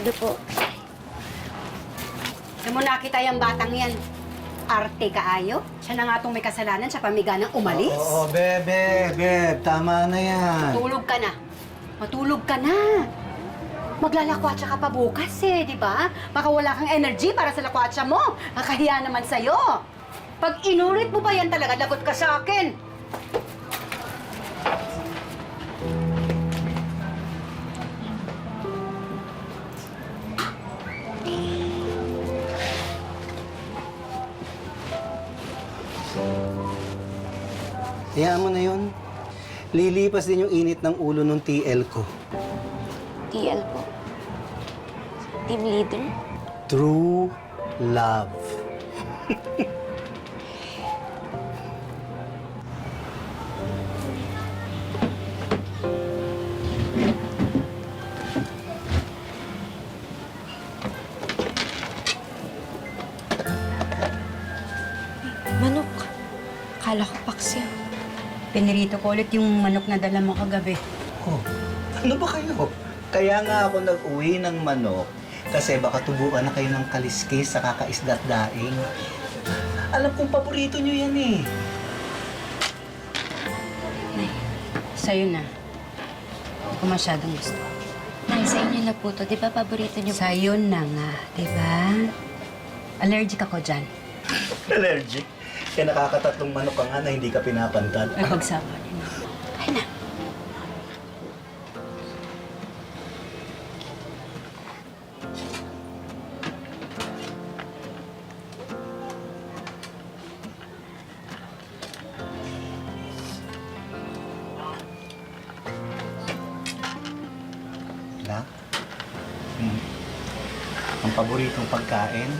Sigurado po. Alam mo, nakita yung batang yan. Arte kaayo. Siya na nga itong may kasalanan, siya pamiganang umalis. Oo, bebe, tama na yan. Matulog ka na. Matulog ka na. Maglalakwatsa ka pa bukas di ba? Baka wala kang energy para sa lakwatsa mo. Nakahiya naman sa'yo. Pag inulit mo pa yan talaga, lagot ka sa akin. Hayaan mo na yun. Lilipas din yung init ng ulo ng TL ko. TL po. Team leader? True love. Manok. Akala ko paksiw. Pinirito ko ulit yung manok na dala mo kagabi. Oh, ano ba kayo? Kaya nga ako nag-uwi ng manok kasi baka tubuan na kayo ng kaliskis sa kakaisda't daing. Alam kong paborito nyo yan eh. Nay, sa'yo na. Hindi ko masyadong gusto. Nay, sa inyo na po to. Di ba paborito niyo po? Sa'yo na nga, di ba? Allergic ako dyan. Allergic? Kaya nakakatatlong manok ka nga na hindi ka pinapantal. Ay, pagsama niyo na. Ay na. Anak, ang paboritong pagkain,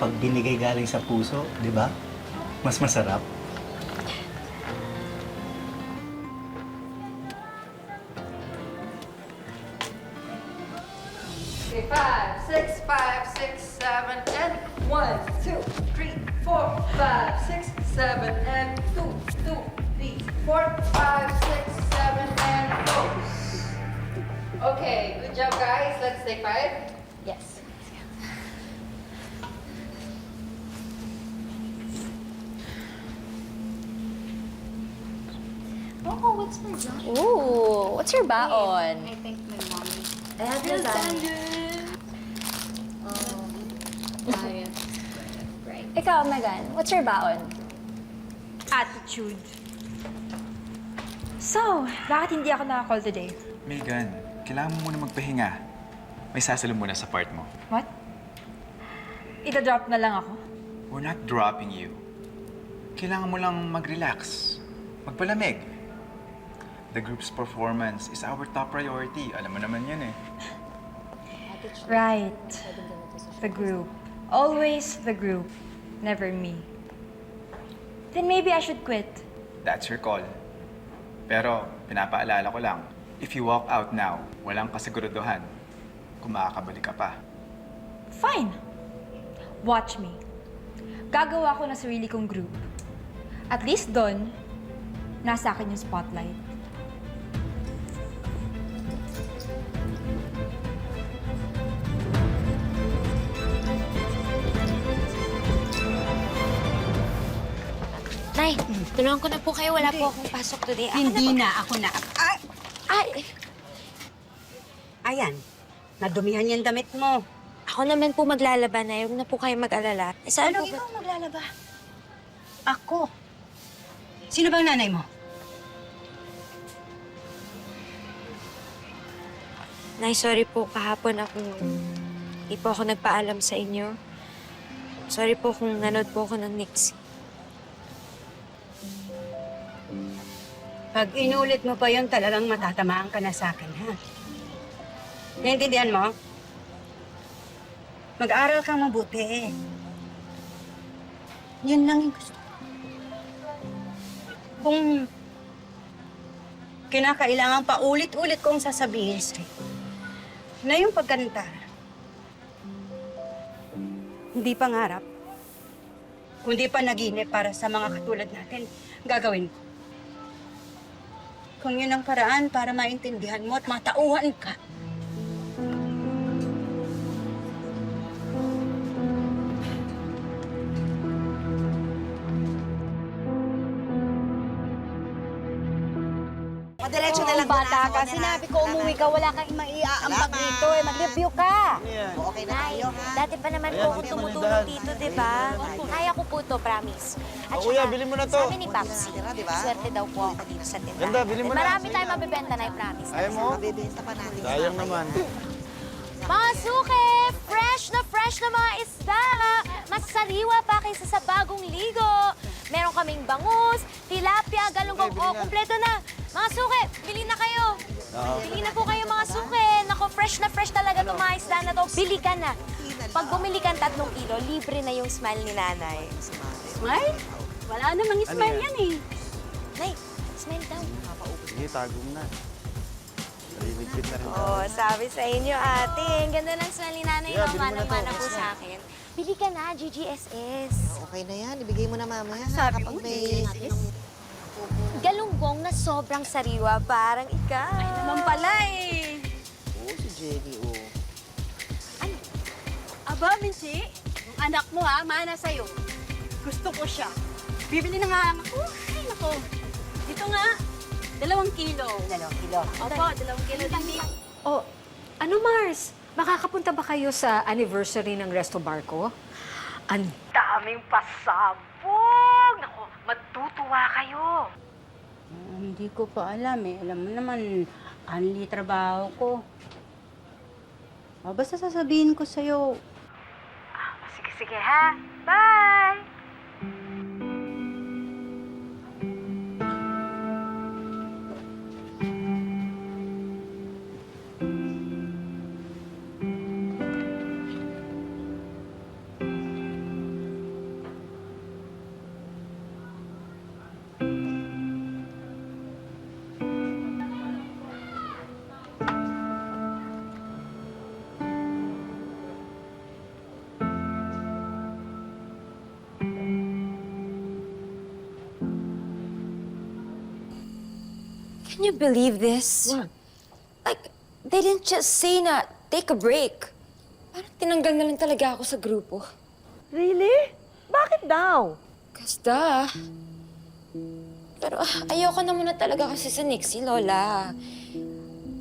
pag binigay galing sa puso, di ba? Mas masarap. Okay, 5, 6, 5, 6, 7, and 1, 2, 3, 4, 5, 6, 7, and 2, 2, 3, 4, 5, 6, 7, and go. Okay, good job, guys. Let's take 5. Yes. Oh, what's my job? Ooh, what's your baon? I think my mommy. I have your Diet. Right. Ikaw, Megan, what's your baon? Attitude. So, bakit hindi ako naka-call today? Megan, kailangan mo muna magpahinga. May sasalo muna sa part mo. What? Ita-drop na lang ako? We're not dropping you. Kailangan mo lang mag-relax. Magpalamig. The group's performance is our top priority. Alam mo naman yan eh. Right. The group. Always the group. Never me. Then maybe I should quit. That's your call. Pero, pinapaalala ko lang, if you walk out now, walang kasiguraduhan kung makakabalik ka pa. Fine. Watch me. Gagawa ko ng sarili kong group. At least doon, nasa akin yung spotlight. Nay, tulungan ko na po kayo. Wala po akong pasok today. Hindi na, ako na. Ay, Ay, ayan. Nadumihan yung damit mo. ako naman po maglalaba na. Huwag na po kayo mag-alala. Eh, saan Ano po ba? ikaw maglalaba? Ako. Sino bang nanay mo? Nay, sorry po. Kahapon hindi po ako nagpaalam sa inyo. Sorry po kung nanood po ako ng Nix. Pag inulit mo pa yun, talagang matatamaan ka na sa akin, ha? Naintindihan mo? Mag-aral kang mabuti. Yun lang yung gusto ko. Kung kinakailangan pa ulit-ulit kong sasabihin sa'yo na yung pagkanta, hindi pangarap, kundi panaginip para sa mga katulad natin, gagawin ko. Kung yun ang paraan para maintindihan mo at matauhan ka, Diretso na lang bata doon, ka. ha? Sinabi ko umuwi ka, wala kang maiaambag dito eh. Mag-review ka. Okay na tayo, ha? Dati pa naman po ako tumutulong dito, di ba? Kaya ko po to, promise. At Kuya, bili mo na to. sabi ni Papsi, Diba? swerte daw po ako dito sa tindahan. Ganda, bili mo na. Marami tayong mabibenta na, I promise. Ayaw mo? Mabibenta pa natin. Sayang naman. Mga suke! Fresh na mga isda! Mas sariwa pa kaysa sa bagong ligo. Meron kaming bangus, tilapia, galunggong. Oh, kumpleto na. Mga suke, bili na kayo. Bili na po kayo mga suke. Nako, fresh talaga itong mga isda na to. Bili ka na. Pag bumili ka ng 3 kilo, libre na yung smile ni nanay. Smile? Wala namang smile yan eh. Nay, smile daw. Sige, tago mo na. Naliligpit na rin. Oh, sabi sa inyo, ate. Ang ganda ng smile ni nanay. Yeah, no? bili mo na to. Manang-mana po sa akin. Bili ka na, GGSS. Okay na yan. Ibigay mo na mamaya. Sabi Kapag mo, may... Galunggong na sobrang sariwa, parang ikaw. Naman pala eh. Oo, si Jenny, oh. Aba, Mincy, yung anak mo ha, mana sa'yo. Gusto ko siya. Bibili na nga ako. Ay, nako. Dito nga, 2 kilo. 2 kilo? Opo, 2 kilo din. Oh, ano Mars? Makakapunta ba kayo sa anniversary ng Resto Barco? Ang daming pasabog! Naku, matutuwa kayo! Hindi ko pa alam eh. Alam mo naman, anli trabaho ko. Basta sasabihin ko sa'yo. Sige ha. Bye! Can you believe this? What? Like, they didn't just say na take a break. Parang tinanggal na lang talaga ako sa grupo. Really? Bakit daw? Kasta. Pero ayoko na muna talaga kasi sa Nixie, Lola.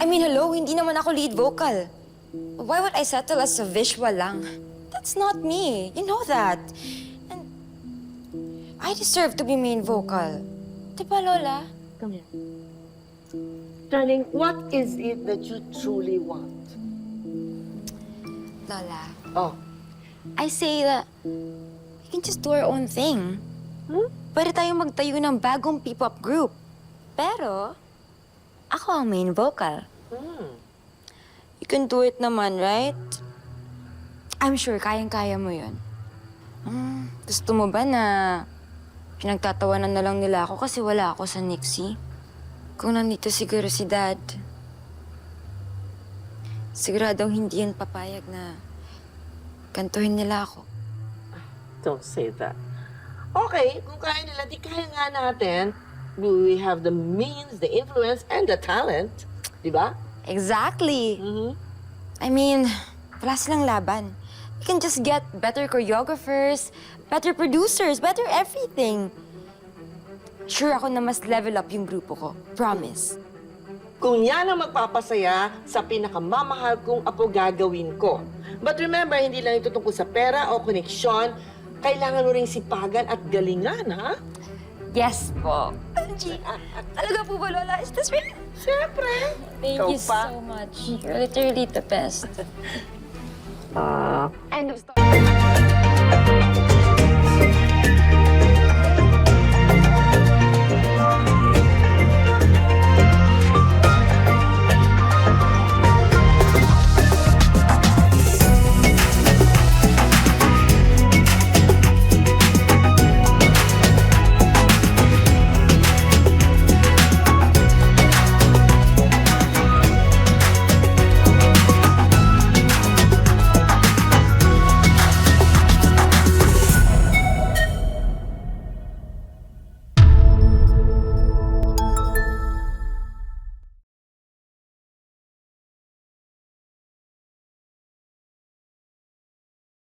I mean, hello, hindi naman ako lead vocal. Why would I settle as a visual lang? That's not me. You know that. And I deserve to be main vocal. Diba, Lola? Come here. Darling, what is it that you truly want? Lola, Oh, I say that we can just do our own thing. Pwede tayong magtayo ng bagong P-pop group. Pero, ako ang main vocal. You can do it naman, right? I'm sure kayang-kaya mo yun. Gusto mo ba na pinagtatawanan na lang nila ako kasi wala ako sa Nixie? Kung nandito siguro si Dad, siguradong hindi yan papayag na kantuhin nila ako. don't say that. Okay, kung kaya nila, di kaya nga natin. We have the means, the influence, and the talent. Di ba? Exactly. I mean, wala silang laban. We can just get better choreographers, better producers, better everything. Sure ako na mas level up yung grupo ko. Promise. Kung yan ang magpapasaya sa pinakamamahal kong apo gagawin ko. But remember, hindi lang ito tungkol sa pera o koneksyon. Kailangan mo ring sipagan at galingan, ha? Yes po. Angie, talaga po ba, Lola? Is this real? Siyempre. Thank Ikaw you pa. so much. You're literally the best. End of story.